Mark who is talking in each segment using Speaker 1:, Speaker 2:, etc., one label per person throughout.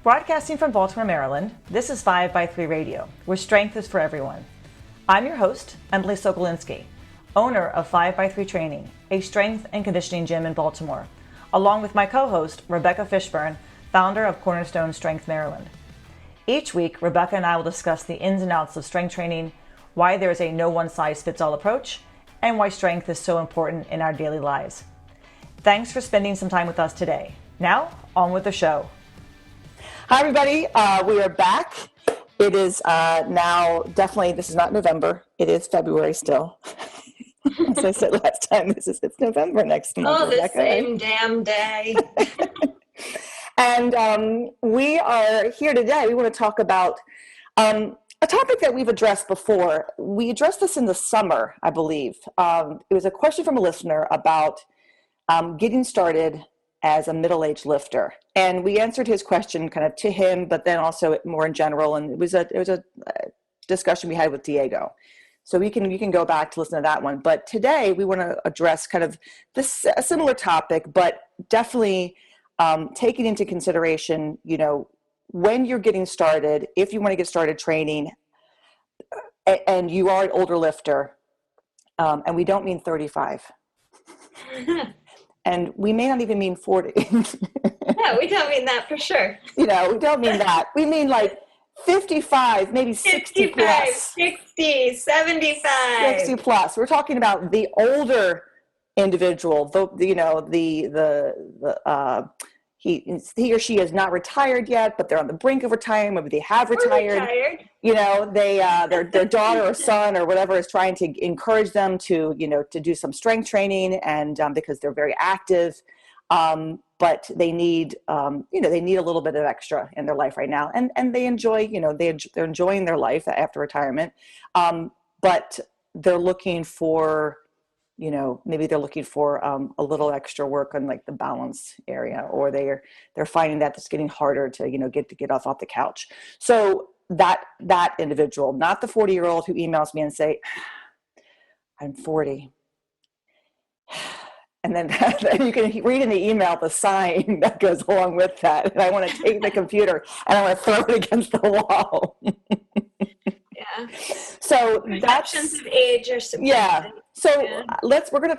Speaker 1: Broadcasting from Baltimore, Maryland, this is 5x3 Radio, where strength is for everyone. I'm your host, Emily Sokolinski, owner of 5x3 Training, a strength and conditioning gym in Baltimore, along with my co-host, Rebecca Fishburne, founder of Cornerstone Strength Maryland. Each week, Rebecca and I will discuss the ins and outs of strength training, why there is a no one-size-fits-all approach, and why strength is so important in our daily lives. Thanks for spending some time with us today. Now, on with the show. Hi, everybody. We are back. It is now definitely, this is not November. It is February still. As I said last time, it's November next month.
Speaker 2: Oh, the same damn day.
Speaker 1: And we are here today. We want to talk about a topic that we've addressed before. We addressed this in the summer, I believe. It was a question from a listener about getting started as a middle-aged lifter. And we answered his question kind of to him, but then also more in general. And it was a discussion we had with Diego. So you can go back to listen to that one. But today we want to address kind of a similar topic, but definitely taking into consideration, when you're getting started, if you want to get started training and you are an older lifter, and we don't mean 35. And we may not even mean 40.
Speaker 2: No, we don't mean that for sure.
Speaker 1: We don't mean that. We mean like 55, maybe 60 plus.
Speaker 2: 60, 75.
Speaker 1: 60 plus. We're talking about the older individual, he or she is not retired yet, but they're on the brink of retirement. Maybe they have retired. Their daughter or son or whatever is trying to encourage them to do some strength training, and because they're very active, but they need they need a little bit of extra in their life right now, and they enjoy they're enjoying their life after retirement, but they're looking for maybe they're looking for a little extra work on like the balance area, or they're finding that it's getting harder to get off the couch. So that individual, not the 40-year-old who emails me and say, I'm 40. And then you can read in the email the sign that goes along with that. And I want to take the computer and I want to throw it against the wall.
Speaker 2: Yeah.
Speaker 1: So
Speaker 2: Perceptions of age are subjective.
Speaker 1: Yeah. So we're gonna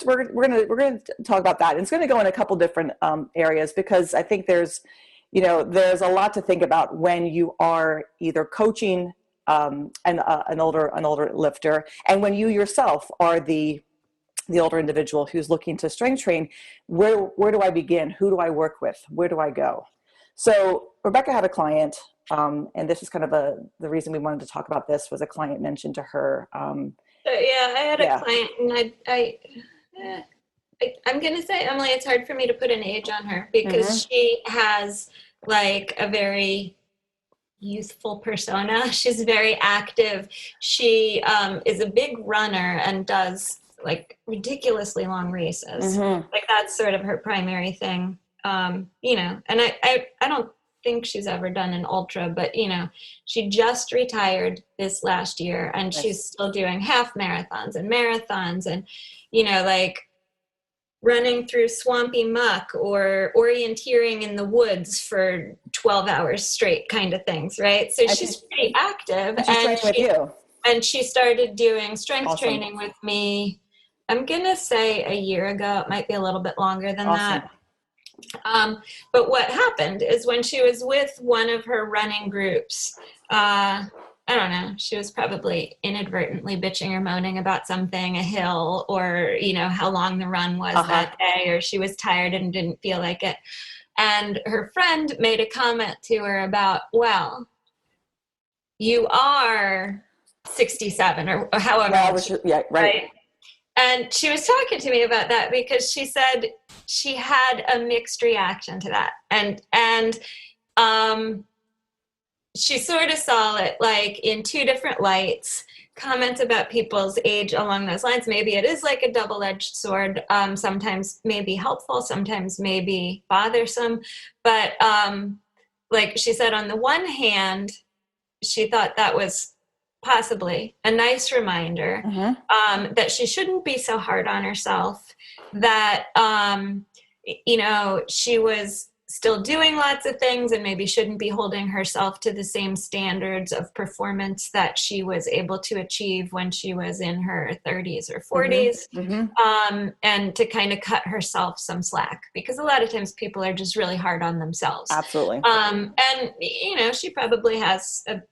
Speaker 1: talk about that. And it's going to go in a couple different areas, because I think there's a lot to think about when you are either coaching an older lifter, and when you yourself are the older individual who's looking to strength train. Where do I begin? Who do I work with? Where do I go? So Rebecca had a client, and this is kind of the reason we wanted to talk about this was a client mentioned to her.
Speaker 2: I had a client, and I'm going to say, Emily, it's hard for me to put an age on her, because she has like a very youthful persona. She's very active. She is a big runner and does like ridiculously long races. Like that's sort of her primary thing. And I don't think she's ever done an ultra, but she just retired this last year, and she's still doing half marathons and like running through swampy muck or orienteering in the woods for 12 hours straight kind of things, right? So she's pretty active, and she started doing strength training with me, I'm gonna say a year ago. It might be a little bit longer than that. But what happened is when she was with one of her running groups, I don't know, she was probably inadvertently bitching or moaning about something, a hill, or, how long the run was that day, or she was tired and didn't feel like it. And her friend made a comment to her about, well, you are 67 or however. Right? And she was talking to me about that because she said she had a mixed reaction to that. And she sort of saw it like in two different lights, comments about people's age along those lines. Maybe it is like a double-edged sword. Sometimes may be helpful, sometimes may be bothersome. But like she said, on the one hand, she thought that was possibly a nice reminder that she shouldn't be so hard on herself, that, she was still doing lots of things and maybe shouldn't be holding herself to the same standards of performance that she was able to achieve when she was in her 30s or 40s, and to kind of cut herself some slack, because a lot of times people are just really hard on themselves.
Speaker 1: Absolutely.
Speaker 2: And, she probably has a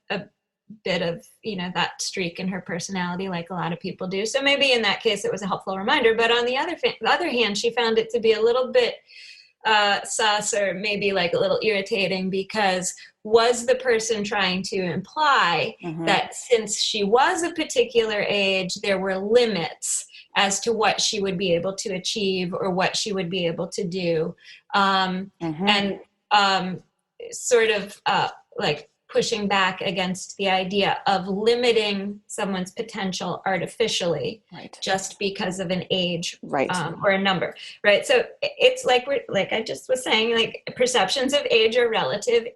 Speaker 2: bit of, that streak in her personality, like a lot of people do. So maybe in that case, it was a helpful reminder. But on the other hand, she found it to be a little bit sus, or maybe like a little irritating, because was the person trying to imply that since she was a particular age, there were limits as to what she would be able to achieve or what she would be able to do, and sort of like pushing back against the idea of limiting someone's potential artificially, just because of an age, or a number, right? So it's like I just was saying, like, perceptions of age are relative.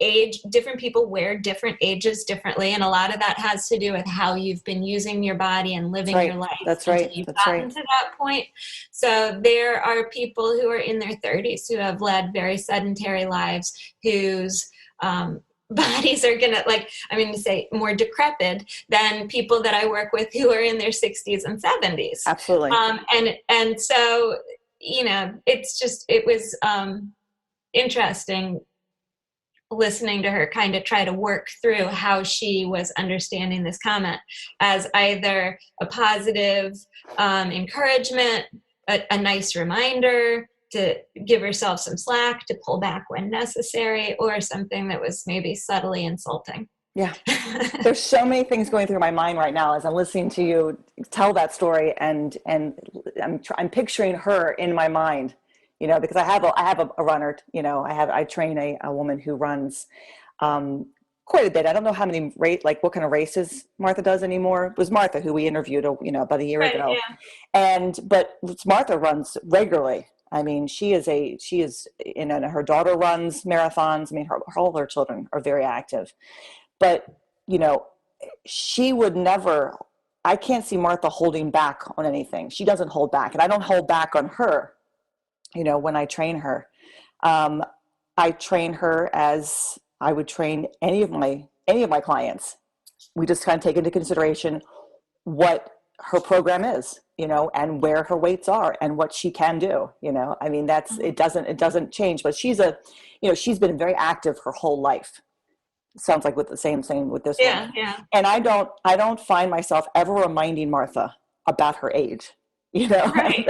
Speaker 2: Different people wear different ages differently, and a lot of that has to do with how you've been using your body and living your life.
Speaker 1: That's right.
Speaker 2: You've gotten to that point. So there are people who are in their 30s who have led very sedentary lives, whose bodies are going to, say more decrepit than people that I work with who are in their 60s and 70s.
Speaker 1: Absolutely.
Speaker 2: And so, it was interesting listening to her kind of try to work through how she was understanding this comment as either a positive encouragement, a nice reminder to give herself some slack, to pull back when necessary, or something that was maybe subtly insulting.
Speaker 1: Yeah. There's so many things going through my mind right now as I'm listening to you tell that story, and I'm picturing her in my mind, because I have a runner, I train a woman who runs quite a bit. I don't know how many what kind of races Martha does anymore. It was Martha who we interviewed, about a year ago. Yeah. But Martha runs regularly. I mean, she is, her daughter runs marathons. I mean, all her children are very active, but, she would never, I can't see Martha holding back on anything. She doesn't hold back, and I don't hold back on her, when I train her. I train her as I would train any of my clients. We just kind of take into consideration what her program is, and where her weights are and what she can do, it doesn't change, but she's she's been very active her whole life. Sounds like with the same with this one. Yeah. And I don't find myself ever reminding Martha about her age,
Speaker 2: Right.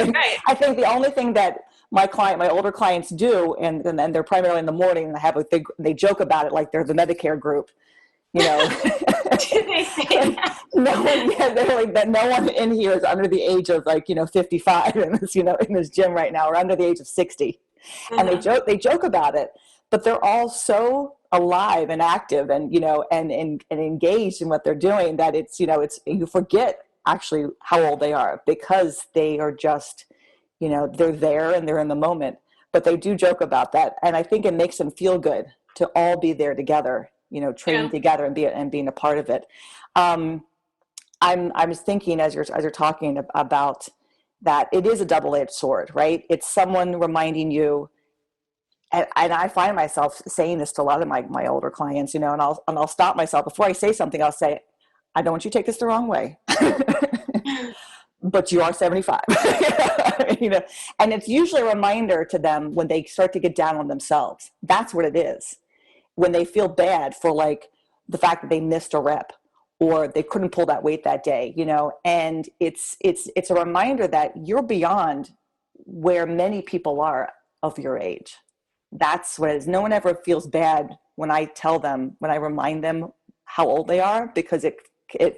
Speaker 1: I think the only thing that my older clients do, and they're primarily in the morning, and they joke about it like they're the Medicare group,
Speaker 2: Do they say that?
Speaker 1: No one in here is under the age of 55 in this in this gym right now, or under the age of 60, and they joke about it, but they're all so alive and active and and engaged in what they're doing that it's you forget actually how old they are, because they are just they're there and they're in the moment. But they do joke about that, and I think it makes them feel good to all be there together, training together and being a part of it. I was thinking as you're talking about that, it is a double-edged sword, right? It's someone reminding you, and I find myself saying this to a lot of my older clients, and I'll stop myself before I say something. I'll say, I don't want you to take this the wrong way, but you are 75, and it's usually a reminder to them when they start to get down on themselves. That's what it is. When they feel bad for the fact that they missed a rep or they couldn't pull that weight that day, and it's a reminder that you're beyond where many people are of your age. That's what it is. No one ever feels bad when I remind them how old they are, because it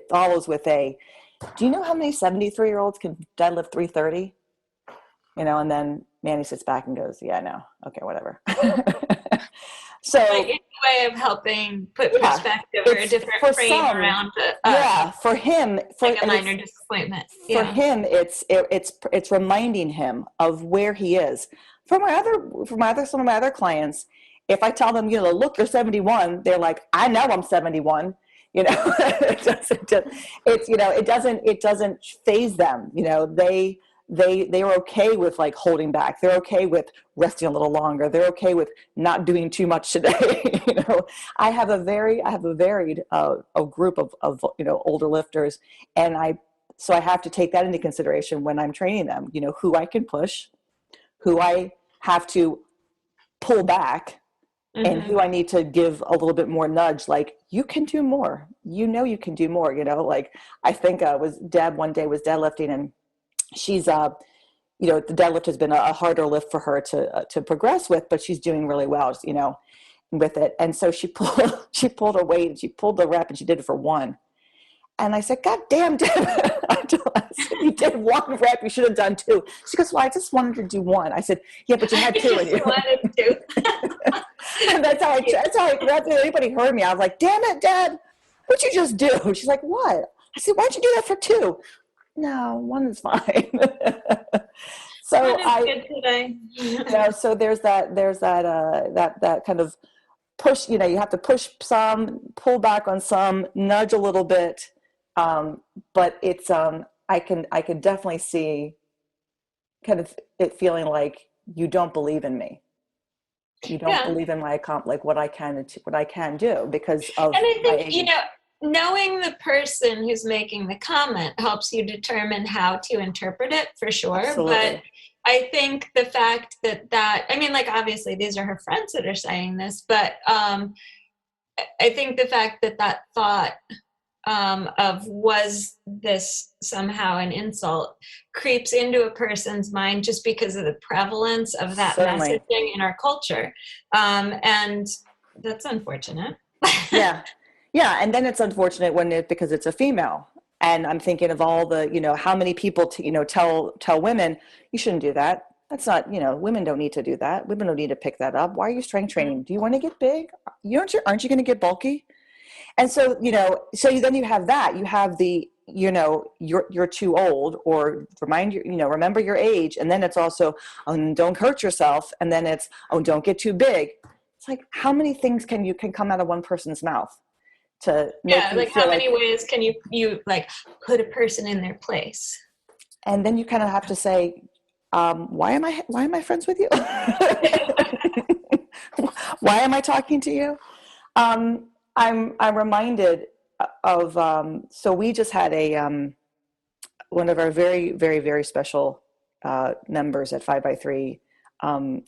Speaker 1: follows with do you know how many 73-year-olds can deadlift 330? And then Manny sits back and goes, yeah, I know. Okay, whatever. So
Speaker 2: it's a way of helping put perspective or a different frame around it.
Speaker 1: For him,
Speaker 2: a minor disappointment.
Speaker 1: For him, it's reminding him of where he is. Some of my other clients, if I tell them, look, you're 71, they're like, I know I'm 71. It doesn't faze them. they are okay with like holding back. They're okay with resting a little longer. They're okay with not doing too much today. I have a varied a group of older lifters, and so I have to take that into consideration when I'm training them. Who I can push, who I have to pull back, and who I need to give a little bit more nudge, like, you can do more. You can do more. Like, I think Deb one day was deadlifting, and she's the deadlift has been a harder lift for her to progress with, but she's doing really well, with it. And so she pulled her weight, and she pulled the rep, and she did it for 1. And I said, God damn, Deb. You did 1 rep. You should have done 2. She goes, well, I just wanted to do 1. I said, yeah, but you had 2 in you.
Speaker 2: Wanted to.
Speaker 1: And that's how anybody heard me. I was like, damn it, Deb. What'd you just do? She's like, what? I said, why'd you do that for 2? No, 1 is fine. So
Speaker 2: good today.
Speaker 1: So there's that kind of push, you have to push some, pull back on some, nudge a little bit. But it's, I can definitely see kind of it feeling like you don't believe in me. You don't believe in what I can do because of.
Speaker 2: And I think, knowing the person who's making the comment helps you determine how to interpret it, for sure.
Speaker 1: Absolutely.
Speaker 2: But I think the fact obviously these are her friends that are saying this, but I think the fact that thought of was this somehow an insult creeps into a person's mind just because of the prevalence of that messaging in our culture. And that's unfortunate.
Speaker 1: Yeah. And then it's unfortunate because it's a female. And I'm thinking of all the, how many people tell women, you shouldn't do that. That's not, women don't need to do that. Women don't need to pick that up. Why are you strength training? Do you want to get big? Aren't you going to get bulky? And so, then you have that. You have the, you're too old, or remember your age. And then it's also, don't hurt yourself. And then it's, don't get too big. It's like, how many things can come out of one person's mouth to make you feel
Speaker 2: how many ways can you like put a person in their place? And
Speaker 1: then you kind of have to say, why am I friends with you? Why am I talking to you? I'm reminded of, so we just had one of our very, very, very special members at 5x3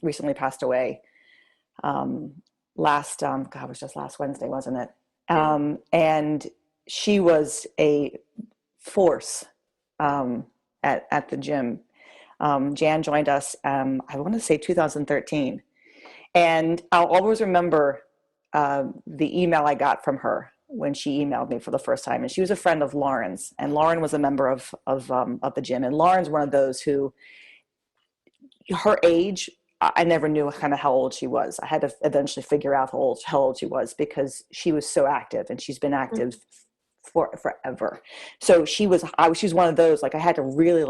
Speaker 1: recently passed away. It was just last Wednesday, wasn't it? And she was a force at the gym. Jan joined us, I want to say 2013. And I'll always remember the email I got from her when she emailed me for the first time. And she was a friend of Lauren's, and Lauren was a member of the gym. And Lauren's one of those who, her age, I never knew kind of how old she was. I had to eventually figure out how old she was, because she was so active, and she's been active for forever. So she was one of those, like, I had to really,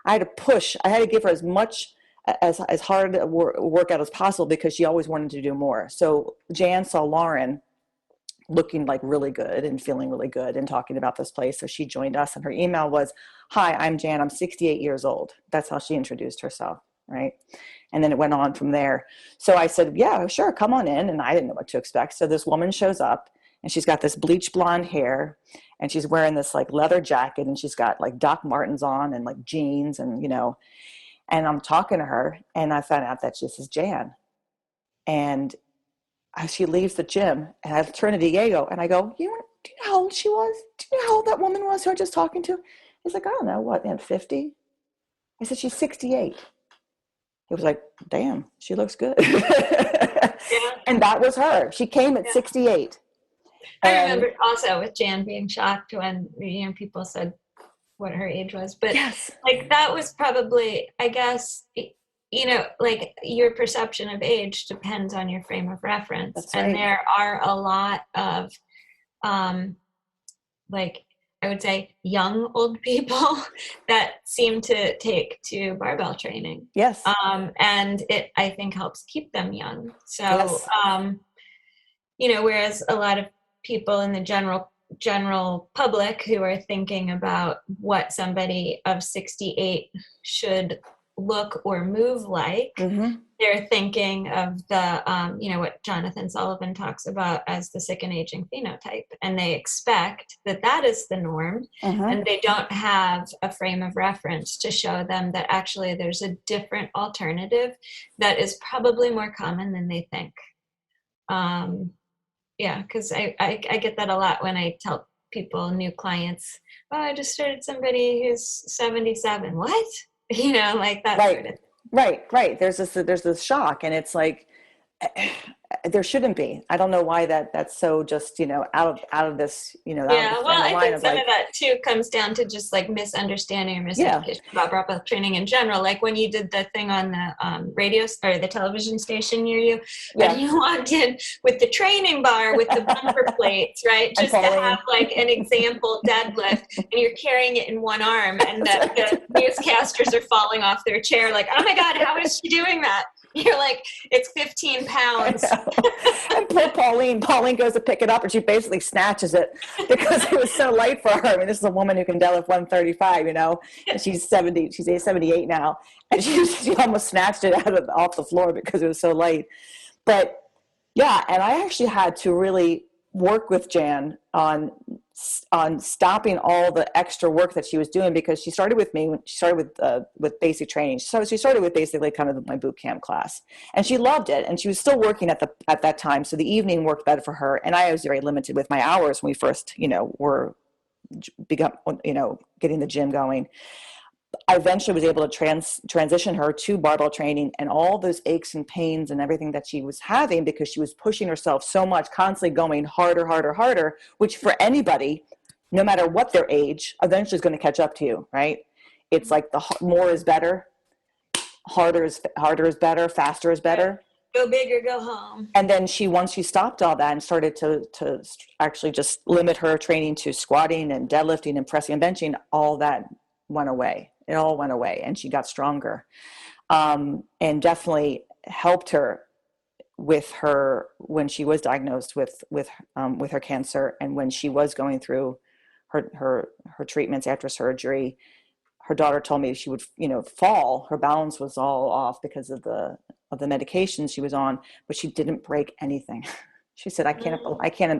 Speaker 1: I had to push. I had to give her as much as hard a workout as possible, because she always wanted to do more. So Jan saw Lauren looking like really good and feeling really good and talking about this place. So she joined us, and her email was, "Hi, I'm Jan. I'm 68 years old." That's how she introduced herself. Right. And then it went on from there. So I said, yeah, sure, come on in. And I didn't know what to expect. So this woman shows up, and she's got this bleach blonde hair, and she's wearing this like leather jacket, and she's got like Doc Martens on and like jeans, and and I'm talking to her, and I found out that this is Jan. And she leaves the gym, and I turn to Diego, and I go, do you know how old she was? Do you know how old that woman was who I was just talking to? He's like, I don't know, what, 50? I said, she's 68. He was like, damn, she looks good. Yeah. And that was her. She came at 68.
Speaker 2: I remember also with Jan being shocked when people said what her age was. But
Speaker 1: yes,
Speaker 2: like that was probably, I guess, like your perception of age depends on your frame of reference.
Speaker 1: That's right.
Speaker 2: And there are a lot of I would say young old people that seem to take to barbell training.
Speaker 1: Yes.
Speaker 2: And it, I think, helps keep them young. So,
Speaker 1: yes.
Speaker 2: Whereas a lot of people in the general general public who are thinking about what somebody of 68 should look or move like, they're thinking of the, what Jonathan Sullivan talks about as the sick and aging phenotype. And they expect that that is the norm. And they don't have a frame of reference to show them that actually there's a different alternative that is probably more common than they think. Because I get that a lot when I tell people, new clients, oh, I just started somebody who's 77. What? Like that.
Speaker 1: Right.
Speaker 2: Sort of.
Speaker 1: Right. There's this shock, and it's like, there shouldn't be. I don't know why that's so just, out of this,
Speaker 2: Yeah, well, I think some of that too comes down to just like misunderstanding or miseducation about barbell training in general. Like when you did the thing on the radio or the television station near you, and you walked in with the training bar with the bumper plates, right? Just to have like an example deadlift, and you're carrying it in one arm, and the newscasters are falling off their chair like, oh my God, how is she doing that? You're like, it's 15 pounds.
Speaker 1: And poor Pauline goes to pick it up, and she basically snatches it because it was so light for her. I mean, this is a woman who can deadlift 135, and she's 70, she's 78 now, and she almost snatched it off the floor because it was so light. But yeah, and I actually had to really work with Jan on stopping all the extra work that she was doing, because she started with me when she started with basic training. So she started with basically kind of my boot camp class, and she loved it. And she was still working at that time, so the evening worked better for her. And I was very limited with my hours when we first, were getting the gym going. I eventually was able to transition her to barbell training, and all those aches and pains and everything that she was having because she was pushing herself so much, constantly going harder, which for anybody, no matter what their age, eventually is going to catch up to you, right? It's like the more is better, harder is better, faster is better.
Speaker 2: Go big or go home.
Speaker 1: And then once she stopped all that and started to actually just limit her training to squatting and deadlifting and pressing and benching, all that went away. It all went away, and she got stronger, and definitely helped her with her when she was diagnosed with her cancer, and when she was going through her treatments after surgery. Her daughter told me she would fall. Her balance was all off because of the medication she was on, but she didn't break anything. She said, I can't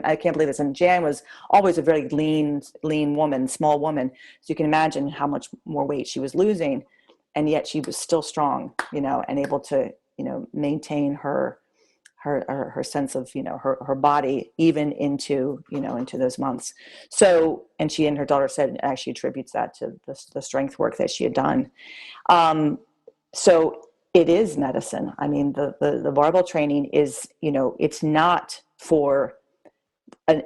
Speaker 1: believe this. And Jan was always a very lean woman, small woman. So you can imagine how much more weight she was losing. And yet she was still strong, and able to, maintain her sense of, her body even into those months. So, and she and her daughter said it actually attributes that to the strength work that she had done. So it is medicine. I mean, the barbell training is, it's not for an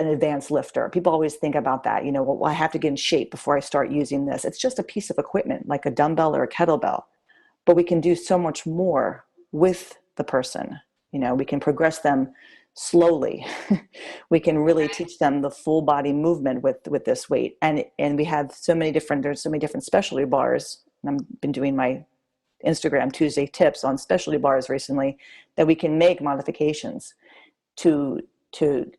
Speaker 1: advanced lifter. People always think about that, well, I have to get in shape before I start using this. It's just a piece of equipment like a dumbbell or a kettlebell, but we can do so much more with the person. We can progress them slowly. We can really teach them the full body movement with this weight. And we have there's so many different specialty bars. And I've been doing my Instagram Tuesday tips on specialty bars recently, that we can make modifications to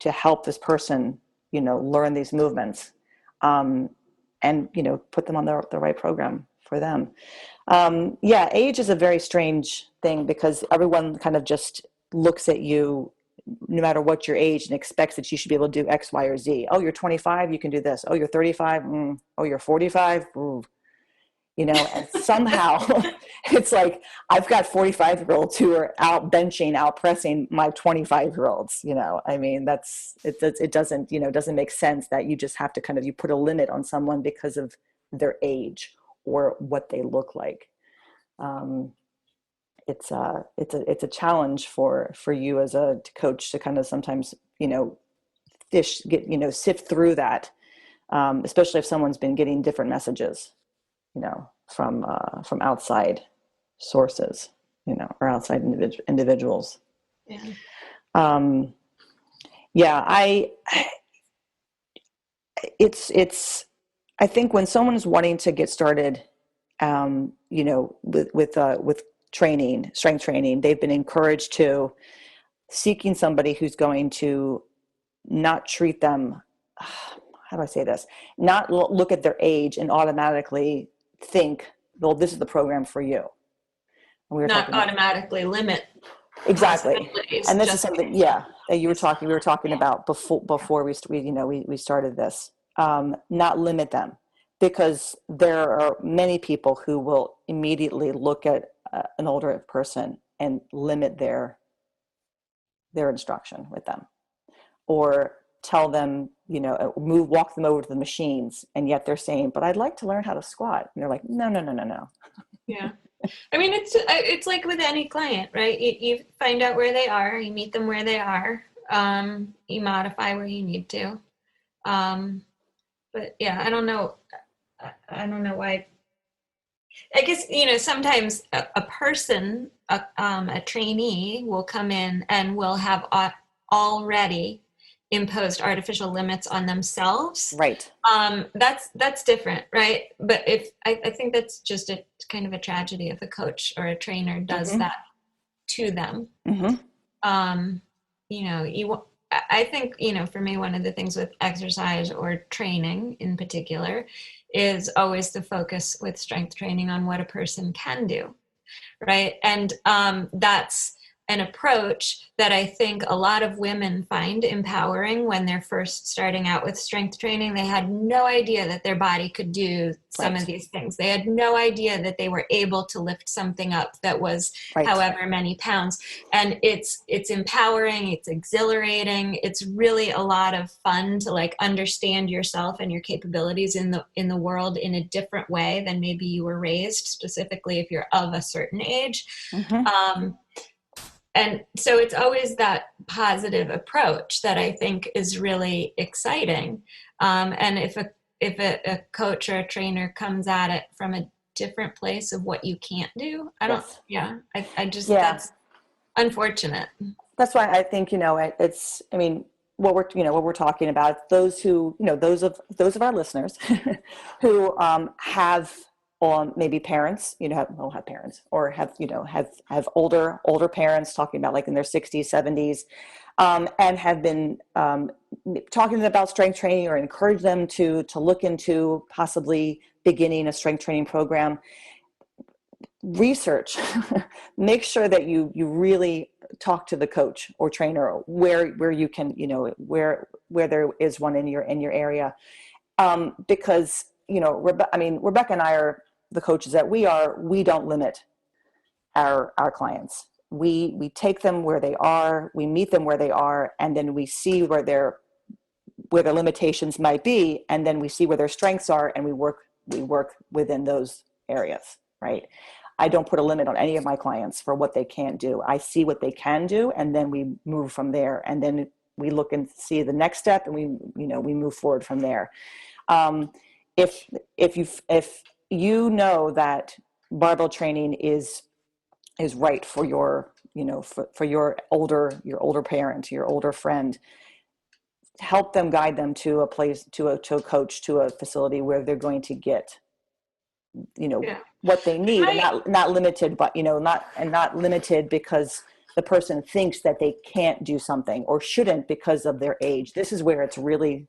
Speaker 1: help this person, learn these movements, and, put them on the right program for them. Age is a very strange thing, because everyone kind of just looks at you, no matter what your age, and expects that you should be able to do X, Y, or Z. Oh, you're 25, you can do this. Oh, you're 35. Oh, you're 45. Ooh. And somehow it's like, I've got 45-year-olds who are out benching, out pressing my 25-year-olds, I mean, it doesn't make sense that you just have to you put a limit on someone because of their age or what they look like. It's a challenge for you as a coach to kind of sometimes, sift through that, especially if someone's been getting different messages, from outside sources, or outside individuals. Yeah. I think when someone's wanting to get started, with training, strength training, they've been encouraged to seeking somebody who's going to not treat them how do I say this? Not look at their age and automatically think, well, this is the program for you. And we were
Speaker 2: not automatically limit.
Speaker 1: Exactly. And this is something, that we were talking about before we started this. Not limit them, because there are many people who will immediately look at an older person and limit their instruction with them, or tell them, walk them over to the machines, and yet they're saying, but I'd like to learn how to squat. And they're like, no.
Speaker 2: Yeah. I mean, it's like with any client, right? You find out where they are, you meet them where they are, you modify where you need to. But yeah, I don't know why. I guess, sometimes a person, a trainee will come in and will have already imposed artificial limits on themselves.
Speaker 1: Right.
Speaker 2: That's different, right? But I think that's just a kind of a tragedy if a coach or a trainer does that to them. I think, for me, one of the things with exercise or training in particular is always the focus with strength training on what a person can do, right? And that's an approach that I think a lot of women find empowering when they're first starting out with strength training. They had no idea that their body could do some of these things. They had no idea that they were able to lift something up that was however many pounds. And it's empowering, it's exhilarating. It's really a lot of fun to understand yourself and your capabilities in the world in a different way than maybe you were raised, specifically if you're of a certain age. And so it's always that positive approach that I think is really exciting. And if a coach or a trainer comes at it from a different place of what you can't do, that's unfortunate.
Speaker 1: That's why I think, what we're talking about, those who, those of our listeners who have maybe parents, have parents, or have older parents, talking about in their 60s, 70s, and have been talking to them about strength training, or encourage them to look into possibly beginning a strength training program. Research, make sure that you really talk to the coach or trainer where you can, where there is one in your area, because Rebecca and I are the coaches that we don't limit our clients. We take them where they are, we meet them where they are, and then we see where their limitations might be, and then we see where their strengths are, and we work within those areas, right? I don't put a limit on any of my clients for what they can't do. I see what they can do, and then we move from there, and then we look and see the next step, and we move forward from there. If you know that barbell training is right for your, for your older parent, your older friend, help them, guide them to a place, to a coach, to a facility where they're going to get, what they need, and not limited, but, not limited because the person thinks that they can't do something or shouldn't because of their age. This is where it's really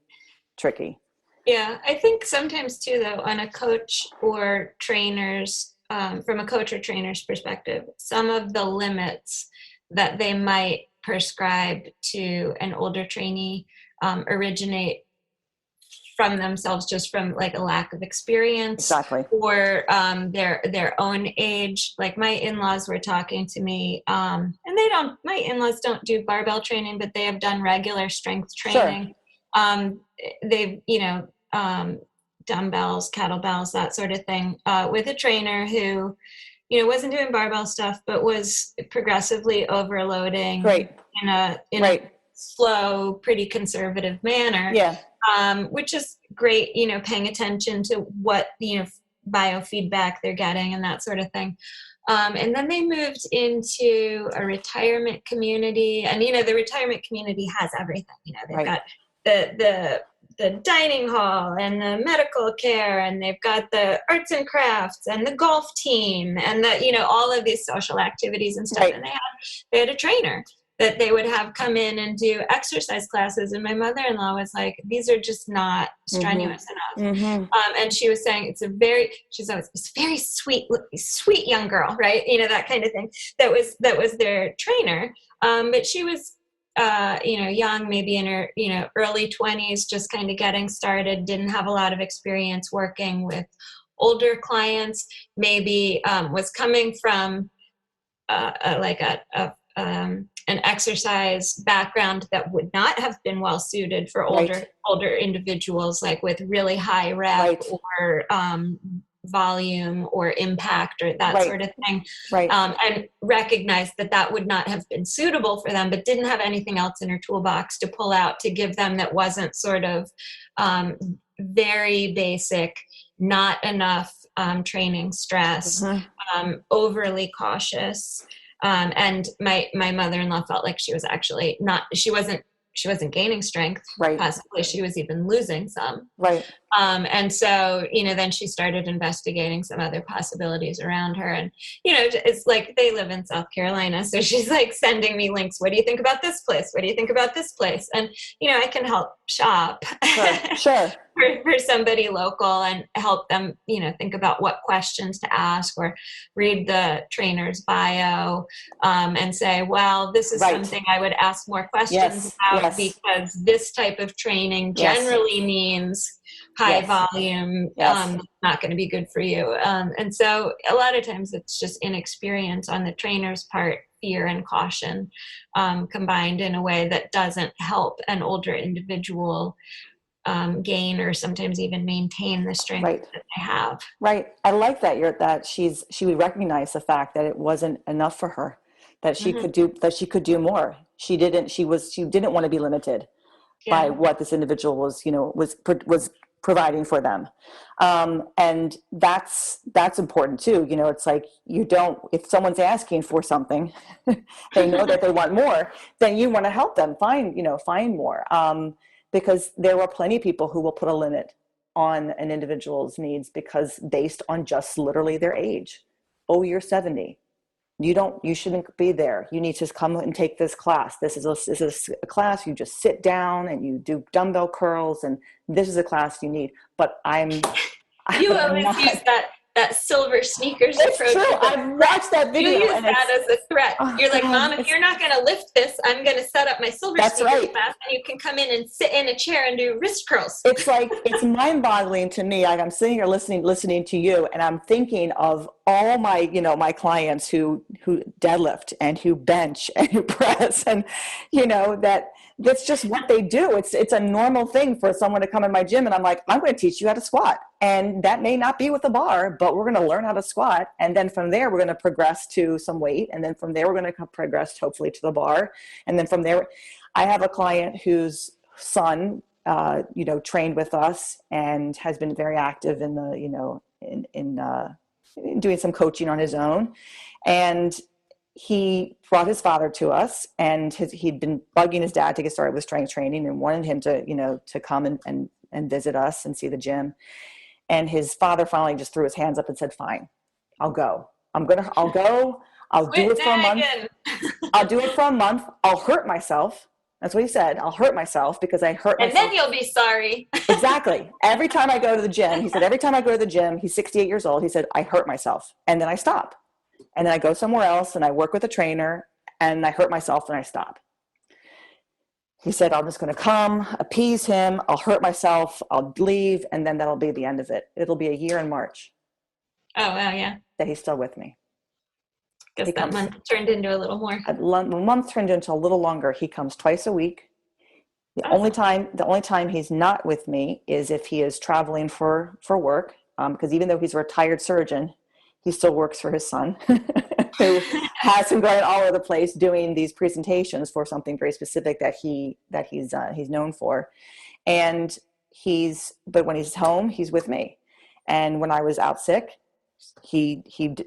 Speaker 1: tricky.
Speaker 2: Yeah, I think sometimes too, though, on a coach or trainer's, from a coach or trainer's perspective, some of the limits that they might prescribe to an older trainee originate from themselves, just from a lack of experience,
Speaker 1: exactly,
Speaker 2: or their own age. My in-laws were talking to me, and my in-laws don't do barbell training, but they have done regular strength training. Sure. They've, dumbbells, kettlebells, that sort of thing, with a trainer who, wasn't doing barbell stuff, but was progressively overloading in a slow, pretty conservative manner.
Speaker 1: Yeah.
Speaker 2: Which is great, paying attention to what, biofeedback they're getting and that sort of thing. And then they moved into a retirement community, and, the retirement community has everything. They've got the dining hall and the medical care, and they've got the arts and crafts and the golf team and all of these social activities and stuff. Right. And they had a trainer. that they would have come in and do exercise classes. And my mother-in-law was like, these are just not strenuous enough. And she was saying, she's always this very sweet young girl, right? That kind of thing. That was their trainer. But she was, young, maybe in her, early 20s, just kind of getting started, didn't have a lot of experience working with older clients, maybe was coming from an exercise background that would not have been well suited for older individuals, like with really high rep or volume or impact or that sort of thing, and recognized that would not have been suitable for them, but didn't have anything else in her toolbox to pull out to give them that wasn't sort of very basic, not enough training stress, overly cautious. And my mother-in-law felt like she was actually she wasn't gaining strength. Possibly she was even losing some. And so, then she started investigating some other possibilities around her. And, it's like they live in South Carolina. So she's like sending me links. What do you think about this place? What do you think about this place? And, I can help shop
Speaker 1: Sure.
Speaker 2: for somebody local and help them, think about what questions to ask, or read the trainer's bio and say, well, this is something I would ask more questions about because this type of training generally means high volume, not going to be good for you. And so a lot of times it's just inexperience on the trainer's part, fear and caution combined in a way that doesn't help an older individual gain or sometimes even maintain the strength that they have.
Speaker 1: I like that she would recognize the fact that it wasn't enough for her, that she could do more. She didn't want to be limited by what this individual was providing for them. And that's important too. It's like if someone's asking for something, they know that they want more, then you want to help them find more. Because there are plenty of people who will put a limit on an individual's needs because based on just literally their age. Oh, you're 70. You shouldn't be there. You need to come and take this class. This is a class you just sit down and you do dumbbell curls, and this is a class you need. But you
Speaker 2: always use that silver sneakers approach.
Speaker 1: True. I've watched that video.
Speaker 2: You use that as a threat. You're like, Mom, if you're not going to lift this, I'm going to set up my silver sneakers class, and you can come in and sit in a chair and do wrist curls.
Speaker 1: It's like, it's mind-boggling to me. I'm sitting here listening to you, and I'm thinking of all my, my clients who deadlift and who bench and who press, and that's just what they do. It's a normal thing for someone to come in my gym, and I'm like, I'm going to teach you how to squat. And that may not be with a bar, but we're going to learn how to squat. And then from there, we're going to progress to some weight. And then from there, we're going to progress hopefully to the bar. And then from there, I have a client whose son, trained with us and has been very active in the, in doing some coaching on his own. And he brought his father to us, and he'd been bugging his dad to get started with strength training and wanted him to come and visit us and see the gym. And his father finally just threw his hands up and said, fine, I'll go. I'll go. I'll do it for a month. I'll do it for a month. I'll hurt myself. That's what he said. I'll hurt myself because I hurt myself.
Speaker 2: And then you'll be sorry.
Speaker 1: Exactly. Every time I go to the gym, he said, he's 68 years old. He said, I hurt myself. And then I stop. And then I go somewhere else and I work with a trainer and I hurt myself and I stop. He said, I'm just going to come, appease him. I'll hurt myself. I'll leave. And then that'll be the end of it. It'll be a year in March.
Speaker 2: Oh, wow. Yeah.
Speaker 1: That he's still with me.
Speaker 2: Guess that month turned into a little more.
Speaker 1: A month turned into a little longer. He comes twice a week. The only time he's not with me is if he is traveling for work. Because even though he's a retired surgeon, he still works for his son, who has him going all over the place doing these presentations for something very specific that he's known for. But when he's home, he's with me. And when I was out sick, he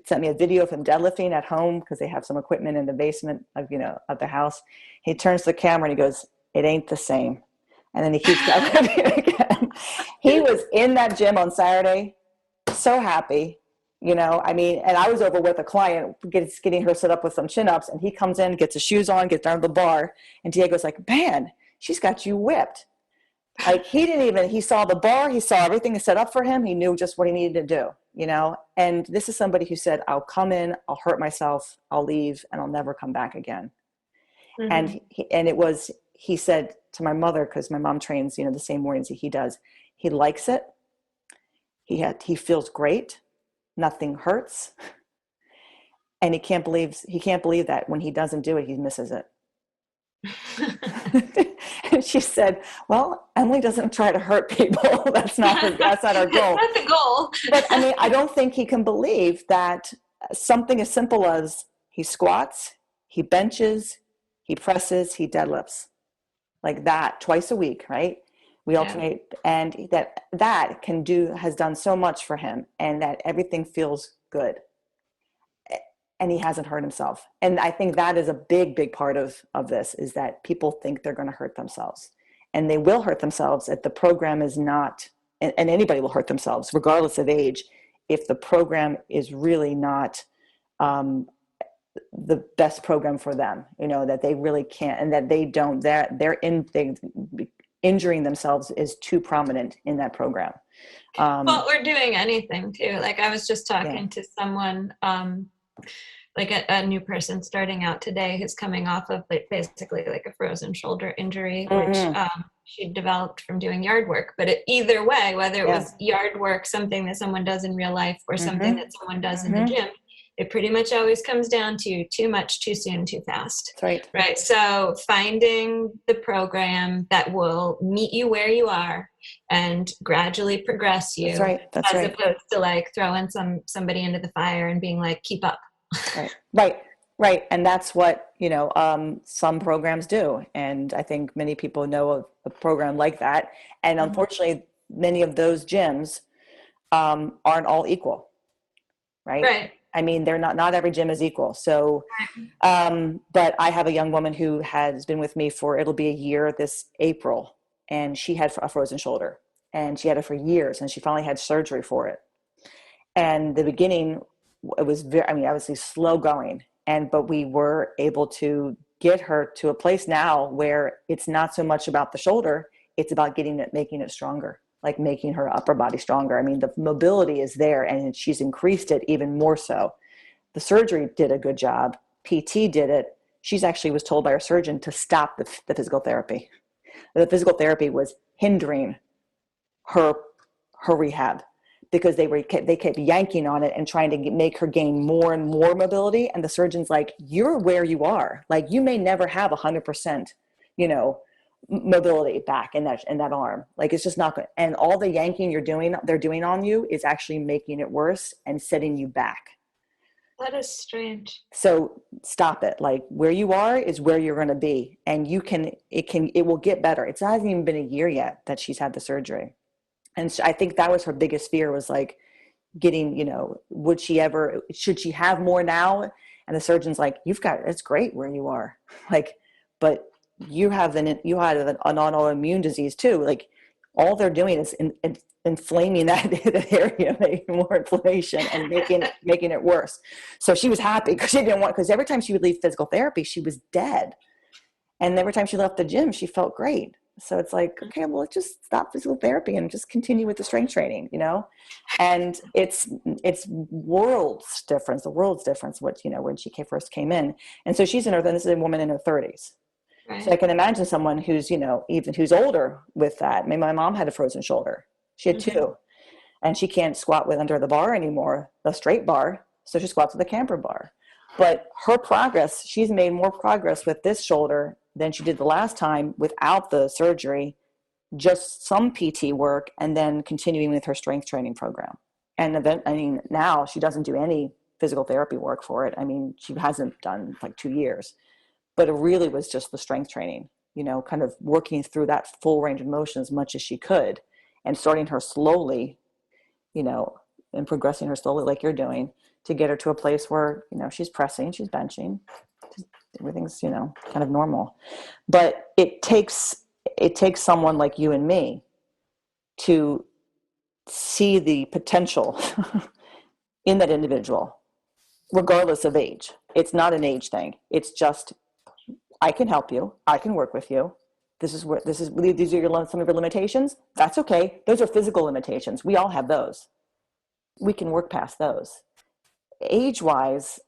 Speaker 1: sent me a video of him deadlifting at home because they have some equipment in the basement of the house. He turns to the camera and he goes, "It ain't the same." And then he keeps deadlifting again. He was in that gym on Saturday, so happy. I mean, and I was over with a client getting her set up with some chin-ups, and he comes in, gets his shoes on, gets down to the bar, and Diego's like, man, she's got you whipped. Like he saw the bar, he saw everything set up for him. He knew just what he needed to do, and this is somebody who said, I'll come in, I'll hurt myself, I'll leave, and I'll never come back again. Mm-hmm. And he said to my mother, because my mom trains, the same mornings that he does, he likes it. He feels great. Nothing hurts. And he can't believe that when he doesn't do it, he misses it. And she said, well, Emily doesn't try to hurt people. That's not our goal.
Speaker 2: That's the goal.
Speaker 1: But I mean, I don't think he can believe that something as simple as he squats, he benches, he presses, he deadlifts like that twice a week, right? We alternate, and that has done so much for him, and that everything feels good. And he hasn't hurt himself. And I think that is a big, big part of this, is that people think they're going to hurt themselves, and they will hurt themselves if the program is not, and anybody will hurt themselves regardless of age, if the program is really not the best program for them, that they really can't, and that injuring themselves is too prominent in that program.
Speaker 2: Well, we're doing anything too. Like I was just talking to someone, like a new person starting out today, who's coming off of basically like a frozen shoulder injury, mm-hmm. which she developed from doing yard work. But either way, whether it was yard work, something that someone does in real life, or mm-hmm. something that someone does mm-hmm. in the gym, it pretty much always comes down to too much, too soon, too fast.
Speaker 1: That's right.
Speaker 2: Right. So finding the program that will meet you where you are and gradually progress you.
Speaker 1: That's right. That's
Speaker 2: as opposed to like throwing somebody into the fire and being like, keep up.
Speaker 1: Right. And that's what, some programs do. And I think many people know of a program like that. And mm-hmm. unfortunately, many of those gyms aren't all equal. Right. I mean, they're not every gym is equal. So, but I have a young woman who has been with me it'll be a year this April, and she had a frozen shoulder, and she had it for years, and she finally had surgery for it. And the beginning, it was obviously slow going, but we were able to get her to a place now where it's not so much about the shoulder, it's about making it stronger. Like making her upper body stronger. I mean, the mobility is there, and she's increased it even more so. The surgery did a good job. PT did it. She's actually was told by her surgeon to stop the physical therapy. The physical therapy was hindering her rehab, because they kept yanking on it and trying to make her gain more and more mobility. And the surgeon's like, you're where you are. Like, you may never have 100%, mobility back in that arm. Like, it's just not good. And all the yanking they're doing on you is actually making it worse and setting you back.
Speaker 2: That is strange.
Speaker 1: So stop it. Like, where you are is where you're going to be. And it will get better. It hasn't even been a year yet that she's had the surgery. And I think that was her biggest fear, was like getting, should she have more now? And the surgeon's like, it's great where you are. Like, but you had an autoimmune disease too. Like, all they're doing is inflaming that area, making more inflammation and making it worse. So she was happy because every time she would leave physical therapy, she was dead. And every time she left the gym, she felt great. So it's like, okay, well, let's just stop physical therapy and just continue with the strength training, and it's worlds difference, when she first came in. And so this is a woman in her 30s. Right. So I can imagine someone who's, who's older with that. I mean, my mom had a frozen shoulder. She had mm-hmm. 2, and she can't squat with under the bar anymore, the straight bar. So she squats with a camber bar. But she's made more progress with this shoulder than she did the last time without the surgery, just some PT work, and then continuing with her strength training program. And now she doesn't do any physical therapy work for it. I mean, she hasn't done like 2 years. But it really was just the strength training, kind of working through that full range of motion as much as she could, and starting her slowly, and progressing her slowly like you're doing, to get her to a place where, she's pressing, she's benching, everything's, kind of normal. But it takes someone like you and me to see the potential in that individual, regardless of age. It's not an age thing. It's just, I can help you. I can work with you. These are some of your limitations. That's okay. Those are physical limitations. We all have those. We can work past those. Age-wise,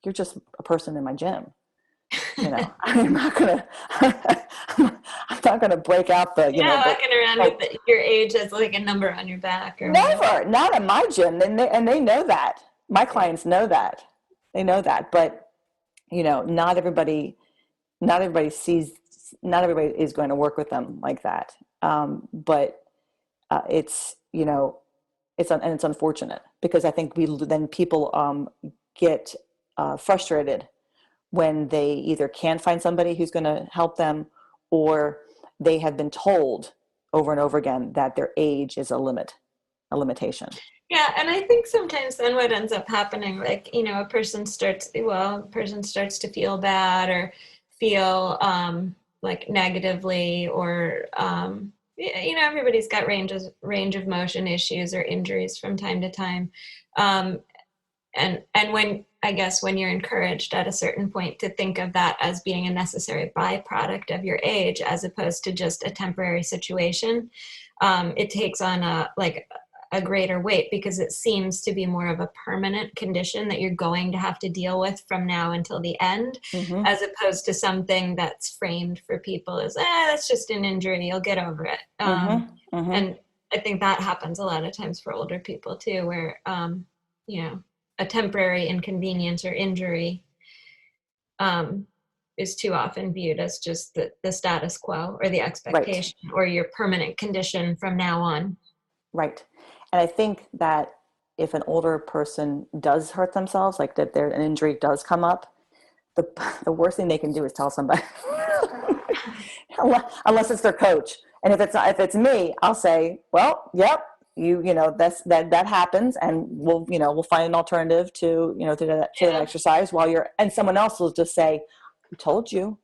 Speaker 1: you're just a person in my gym. I'm not gonna break out the
Speaker 2: walking around with your age as like a number on your back or
Speaker 1: never
Speaker 2: whatever.
Speaker 1: Not in my gym, and they know that. My clients know that. They know that, but not everybody is going to work with them like that. But it's it's unfortunate, because I think people get frustrated when they either can't find somebody who's going to help them, or they have been told over and over again that their age is a limitation.
Speaker 2: Yeah, and I think sometimes then what ends up happening, like, a person starts to feel bad or feel like negatively, or everybody's got range of motion issues or injuries from time to time. And when you're encouraged at a certain point to think of that as being a necessary byproduct of your age, as opposed to just a temporary situation, it takes on a greater weight, because it seems to be more of a permanent condition that you're going to have to deal with from now until the end,
Speaker 1: Mm-hmm.
Speaker 2: as opposed to something that's framed for people as, that's just an injury, you'll get over it.
Speaker 1: Mm-hmm. Mm-hmm.
Speaker 2: And I think that happens a lot of times for older people too, where, a temporary inconvenience or injury is too often viewed as just the status quo or the expectation, right, or your permanent condition from now on.
Speaker 1: Right. And I think that if an older person does hurt themselves, like that an injury does come up, the worst thing they can do is tell somebody, unless it's their coach. And if it's me, I'll say, well, yep, that happens, and we'll find an alternative to that exercise and someone else will just say, I told you.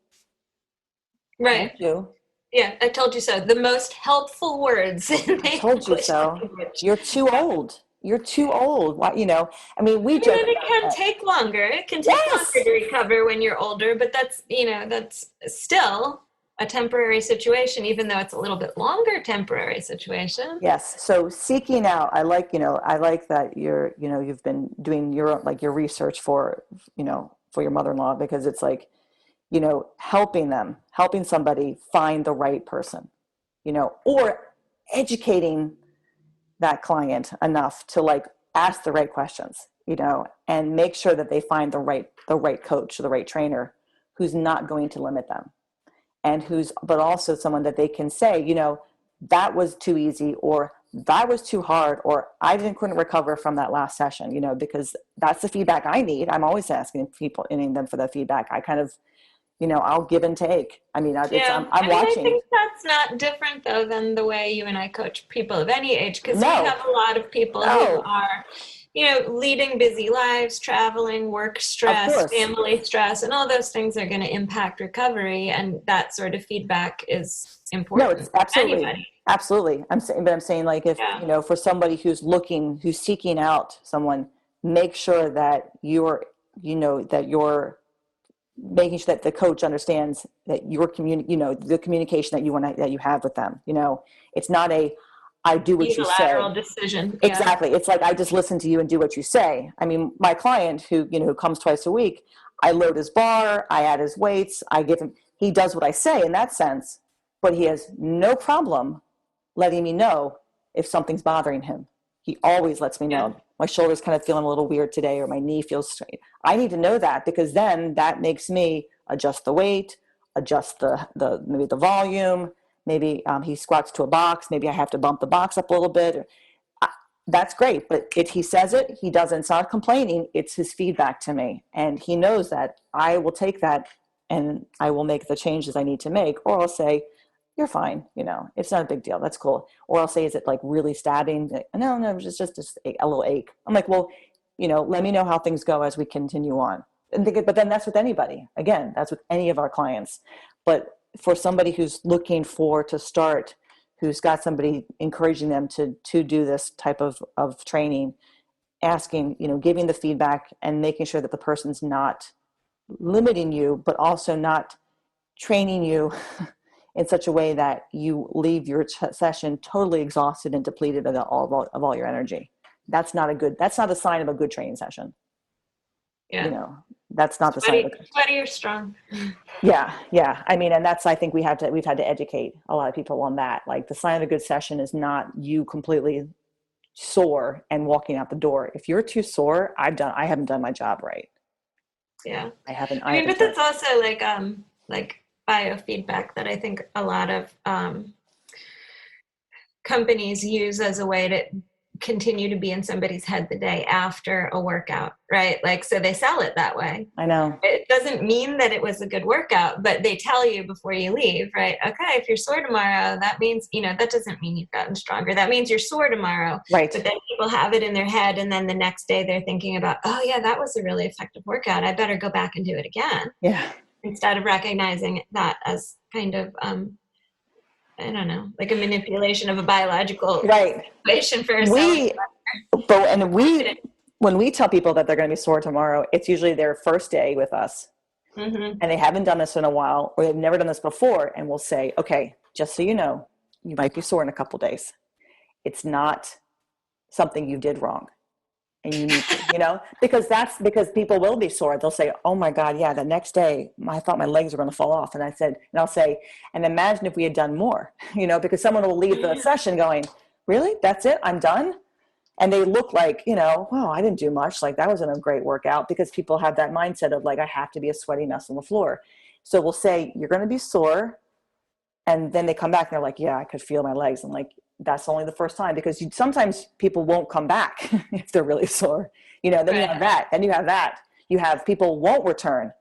Speaker 2: Right.
Speaker 1: Told you.
Speaker 2: Yeah, I told you so. The most helpful words.
Speaker 1: I told you so. Language. You're too old. You're too old. Why, we joke
Speaker 2: it can take longer. It can take longer to recover when you're older, but that's still a temporary situation, even though it's a little bit longer temporary situation.
Speaker 1: Yes. So seeking out, I like that you've been doing your research for your mother-in-law, because it's like, helping somebody find the right person, or educating that client enough to ask the right questions, and make sure that they find the right coach, the right trainer, who's not going to limit them, and but also someone that they can say, that was too easy, or that was too hard, or couldn't recover from that last session, because that's the feedback I need. I'm always asking people, them for the feedback. I kind of, I'll give and take. I mean, I'm watching.
Speaker 2: I think that's not different, though, than the way you and I coach people of any age, because we have a lot of people who are, leading busy lives, traveling, work stress, family stress, and all those things are going to impact recovery. And that sort of feedback is important.
Speaker 1: No, it's absolutely. I'm saying if, for somebody who's seeking out someone, make sure that you're making sure that the coach understands that your the communication that you have with them. It's not I do what you say.
Speaker 2: Unilateral decision.
Speaker 1: Yeah. Exactly. It's like, I just listen to you and do what you say. I mean, my client who comes twice a week, I load his bar, I add his weights, I give him, he does what I say in that sense, but he has no problem letting me know if something's bothering him. He always lets me know. My shoulder's kind of feeling a little weird today, or my knee feels straight. I need to know that, because then that makes me adjust the weight, adjust maybe the volume. Maybe he squats to a box. Maybe I have to bump the box up a little bit. That's great. But if he says it, he doesn't. It's not complaining. It's his feedback to me. And he knows that I will take that and I will make the changes I need to make. Or I'll say, you're fine. It's not a big deal. That's cool. Or I'll say, is it really stabbing? No, it's just a little ache. I'm like, well, let me know how things go as we continue on. But then that's with anybody. Again, that's with any of our clients. But for somebody who's looking to start, who's got somebody encouraging them to do this type of training, asking, giving the feedback and making sure that the person's not limiting you, but also not training you in such a way that you leave your session totally exhausted and depleted of all your energy. That's not a sign of a good training session.
Speaker 2: Yeah.
Speaker 1: That's not the sign of
Speaker 2: sweaty or strong.
Speaker 1: Yeah. I mean, and I think we've had to educate a lot of people on that. Like, the sign of a good session is not you completely sore and walking out the door. If you're too sore, I haven't done my job right.
Speaker 2: Yeah.
Speaker 1: I haven't.
Speaker 2: But that's also like biofeedback that I think a lot of companies use as a way to continue to be in somebody's head the day after a workout, right? Like, so they sell it that way.
Speaker 1: I know.
Speaker 2: It doesn't mean that it was a good workout, but they tell you before you leave, right? Okay, if you're sore tomorrow, that means, that doesn't mean you've gotten stronger. That means you're sore tomorrow.
Speaker 1: Right.
Speaker 2: But then people have it in their head, and then the next day they're thinking about, oh yeah, that was a really effective workout. I better go back and do it again.
Speaker 1: Yeah.
Speaker 2: Instead of recognizing that as kind of, I don't know, like a manipulation of a biological situation for ourselves.
Speaker 1: When we tell people that they're going to be sore tomorrow, it's usually their first day with us, and they haven't done this in a while, or they've never done this before, and we'll say, okay, just so you know, you might be sore in a couple days. It's not something you did wrong. And you need to, because people will be sore. They'll say, oh my God, yeah, the next day I thought my legs were going to fall off. And I'll say, and imagine if we had done more, because someone will leave the session going, really? That's it? I'm done? And they look like, wow, I didn't do much. Like, that wasn't a great workout, because people have that mindset of like, I have to be a sweaty mess on the floor. So we'll say, you're going to be sore. And then they come back and they're like, yeah, I could feel my legs. I'm like, that's only the first time, because sometimes people won't come back if they're really sore. Then you have that. You have people won't return.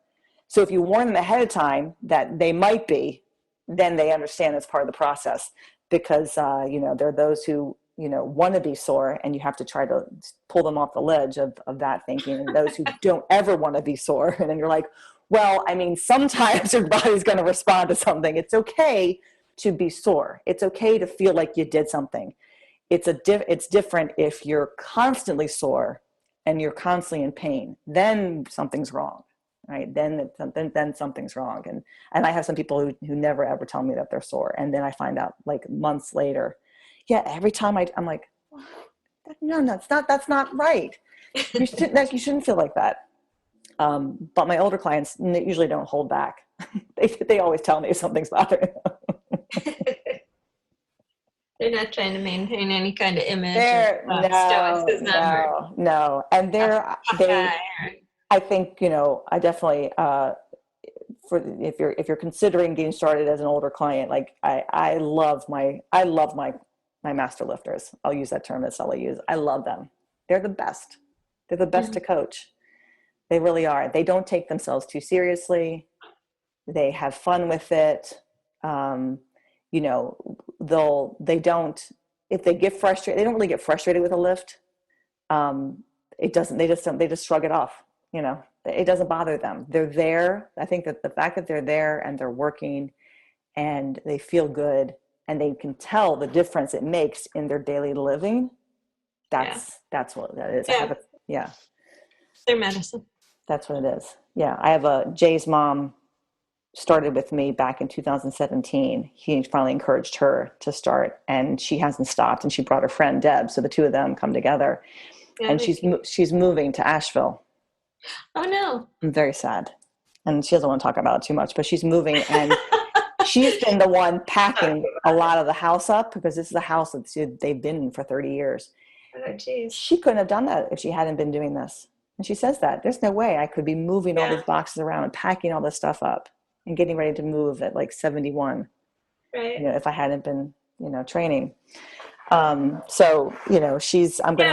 Speaker 1: So if you warn them ahead of time that they might be, then they understand it's part of the process, because, there are those who, want to be sore, and you have to try to pull them off the ledge of that thinking, and those who don't ever want to be sore. And then you're like, well, I mean, sometimes your body's going to respond to something. It's okay to be sore. It's okay to feel like you did something. It's different if you're constantly sore and you're constantly in pain. Then something's wrong, right? Then something's wrong. And I have some people who never ever tell me that they're sore, and then I find out like months later. Yeah, every time I'm like, no, that's not right. You shouldn't feel like that. But my older clients usually don't hold back. They always tell me if something's bothering them.
Speaker 2: They're not trying to maintain any kind of image.
Speaker 1: No. And I think, I definitely, if you're considering getting started as an older client, like I love my master lifters. I'll use that term that Sully used. I love them. They're the best. They're the best to coach. They really are. They don't take themselves too seriously. They have fun with it. If they get frustrated, they don't really get frustrated with a lift. They just shrug it off. It doesn't bother them. They're there. I think that the fact that they're there and they're working and they feel good and they can tell the difference it makes in their daily living. That's what that is.
Speaker 2: Yeah. Their medicine.
Speaker 1: That's what it is. Yeah. I have Jay's mom started with me back in 2017. He finally encouraged her to start, and she hasn't stopped, and she brought her friend Deb. So the two of them come together, and she's moving to Asheville.
Speaker 2: Oh no.
Speaker 1: I'm very sad. And she doesn't want to talk about it too much, but she's moving, and she's been the one packing a lot of the house up, because this is a house that they've been in for 30 years.
Speaker 2: Oh, geez.
Speaker 1: She couldn't have done that if she hadn't been doing this. And she says that there's no way I could be moving all these boxes around and packing all this stuff up and getting ready to move at like 71,
Speaker 2: right?
Speaker 1: If I hadn't been, training. I'm going to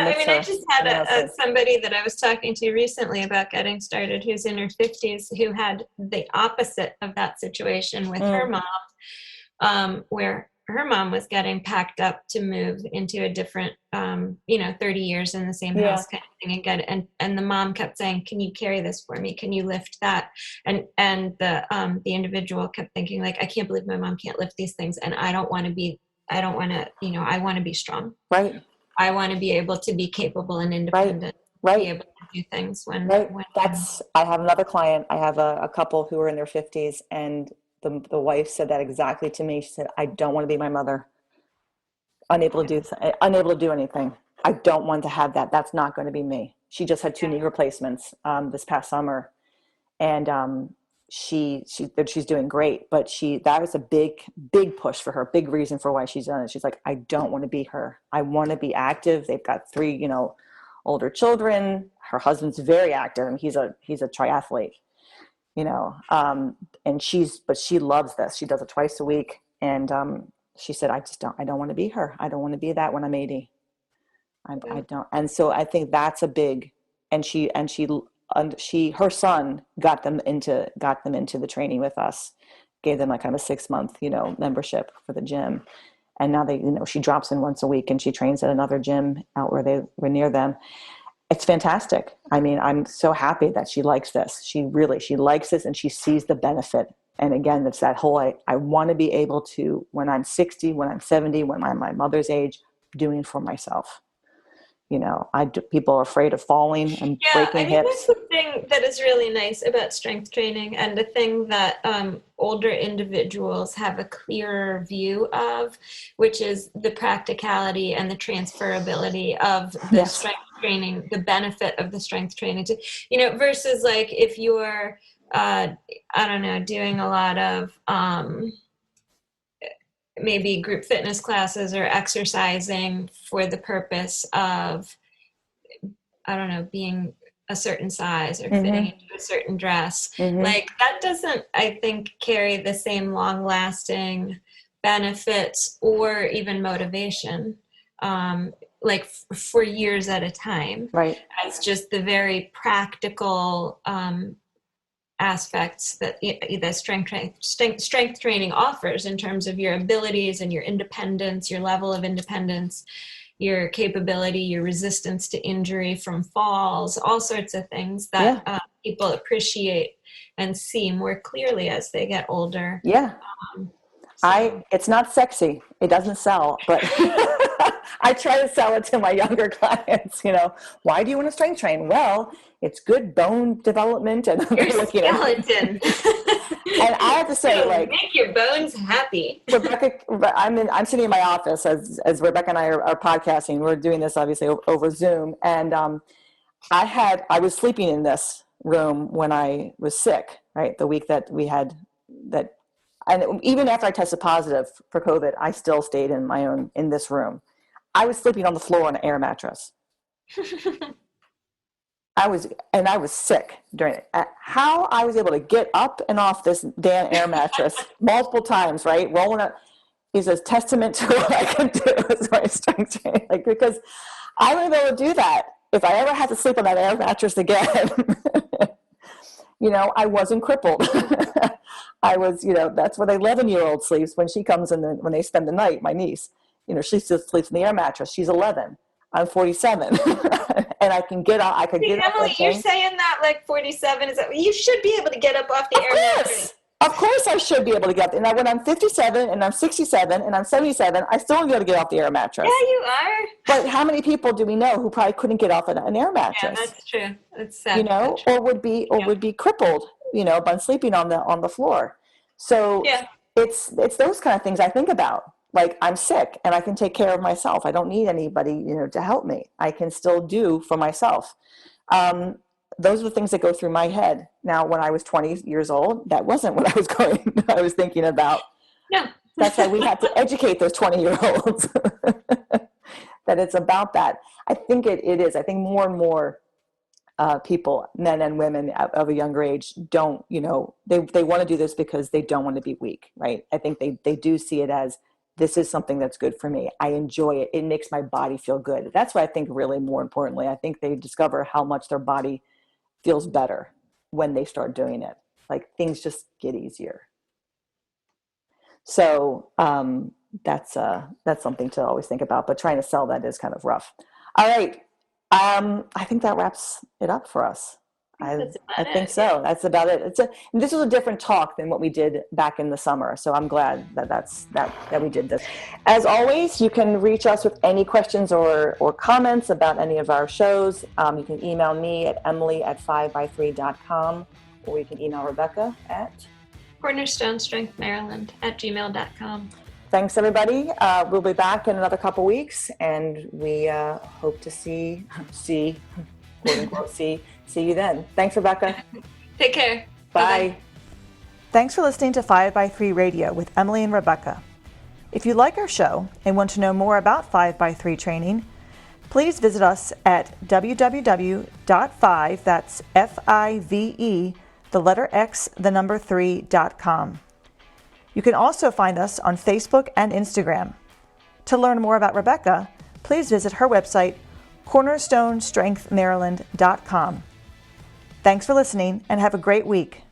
Speaker 1: miss her.
Speaker 2: I just had somebody that I was talking to recently about getting started, who's in her 50s, who had the opposite of that situation with her mom, where her mom was getting packed up to move into a different, 30 years in the same house kind of thing, and the mom kept saying, "Can you carry this for me? Can you lift that?" And the individual kept thinking, like, I can't believe my mom can't lift these things, and I want to be strong.
Speaker 1: Right.
Speaker 2: I want to be able to be capable and independent,
Speaker 1: right.
Speaker 2: be able to do things when
Speaker 1: I have another client. I have a couple who are in their 50s, and the wife said that exactly to me. She said, I don't want to be my mother, unable to do anything. I don't want to have that. That's not going to be me. She just had 2 knee replacements this past summer, and she's doing great. But that was a big push for her, big reason for why she's done it. She's like, I don't want to be her. I want to be active. They've got 3, older children. Her husband's very active, and he's a triathlete, and she loves this. She does it twice a week, and she said, I don't want to be her. I don't want to be that when I'm 80. I don't. And so I think that's a big, and her son got them into the training with us, gave them like kind of a 6-month, membership for the gym. And now she drops in once a week and she trains at another gym out where they were near them. It's fantastic. I mean, I'm so happy that she likes this. She likes this, and she sees the benefit. And again, it's that whole, I want to be able to, when I'm 60, when I'm 70, when I'm my mother's age, doing for myself. People are afraid of falling and breaking hips.
Speaker 2: That's the thing that is really nice about strength training, and the thing that older individuals have a clearer view of, which is the practicality and the transferability of the strength training, the benefit of the strength training versus like if you're, I don't know, doing a lot of, maybe group fitness classes or exercising for the purpose of, I don't know, being a certain size or fitting into a certain dress. Like that doesn't, I think, carry the same long lasting benefits or even motivation, like for years at a time.
Speaker 1: Right.
Speaker 2: As just the very practical, aspects that strength training offers in terms of your abilities and your independence, your level of independence, your capability, your resistance to injury from falls, all sorts of things that people appreciate and see more clearly as they get older.
Speaker 1: Yeah. It's not sexy. It doesn't sell, but I try to sell it to my younger clients, why do you want to strength train? Well, it's good bone development and
Speaker 2: your skeleton.
Speaker 1: And I have to say,
Speaker 2: make your bones happy.
Speaker 1: Rebecca, I'm sitting in my office as Rebecca and I are podcasting. We're doing this obviously over Zoom, and I was sleeping in this room when I was sick, right? The week that we had that. And even after I tested positive for COVID, I still stayed in this room. I was sleeping on the floor on an air mattress. I was sick during it. How I was able to get up and off this damn air mattress multiple times, right? Rolling up is a testament to what I can do as my strength training. Because I would be able to do that if I ever had to sleep on that air mattress again. I wasn't crippled. I was, that's where the 11-year-old sleeps when she comes in, when they spend the night, my niece, she still sleeps in the air mattress. She's 11. I'm 47. And I can get up.
Speaker 2: Emily, you're saying that like 47 is that you should be able to get up off the air mattress.
Speaker 1: Of course I should be able to get up. And when I'm 57 and I'm 67 and I'm 77, I still won't be able to get off the air mattress.
Speaker 2: Yeah, you are.
Speaker 1: But how many people do we know who probably couldn't get off an air mattress?
Speaker 2: Yeah, that's true. That's sad.
Speaker 1: Or would be crippled, by sleeping on the floor. So it's those kind of things I think about. Like, I'm sick and I can take care of myself. I don't need anybody, to help me. I can still do for myself. Those are the things that go through my head. Now, when I was 20 years old, that wasn't what I was thinking about.
Speaker 2: No.
Speaker 1: That's why we have to educate those 20-year-olds that it's about that. I think it is. I think more and more people, men and women of a younger age, don't, they want to do this because they don't want to be weak, right? I think they do see it as, this is something that's good for me. I enjoy it. It makes my body feel good. That's what I think really more importantly. I think they discover how much their body feels better when they start doing it. Like, things just get easier. So that's something to always think about, but trying to sell that is kind of rough. All right. I think that wraps it up for us. I think so. Yeah. That's about it. This was a different talk than what we did back in the summer. So I'm glad that we did this. As always, you can reach us with any questions or comments about any of our shows. You can email me at emily@5by3.com, or you can email Rebecca at
Speaker 2: cornerstonestrengthmaryland@gmail.com.
Speaker 1: Thanks, everybody. We'll be back in another couple weeks, and we hope to see quote unquote, see you then. Thanks, Rebecca.
Speaker 2: Take care.
Speaker 1: Bye.
Speaker 2: Bye-bye.
Speaker 1: Thanks for listening to 5by3 Radio with Emily and Rebecca. If you like our show and want to know more about 5by3 training, please visit us at www.5, that's F-I-V-E, the letter X, the number 3.com. You can also find us on Facebook and Instagram. To learn more about Rebecca, please visit her website, cornerstonestrengthmaryland.com. Thanks for listening and have a great week.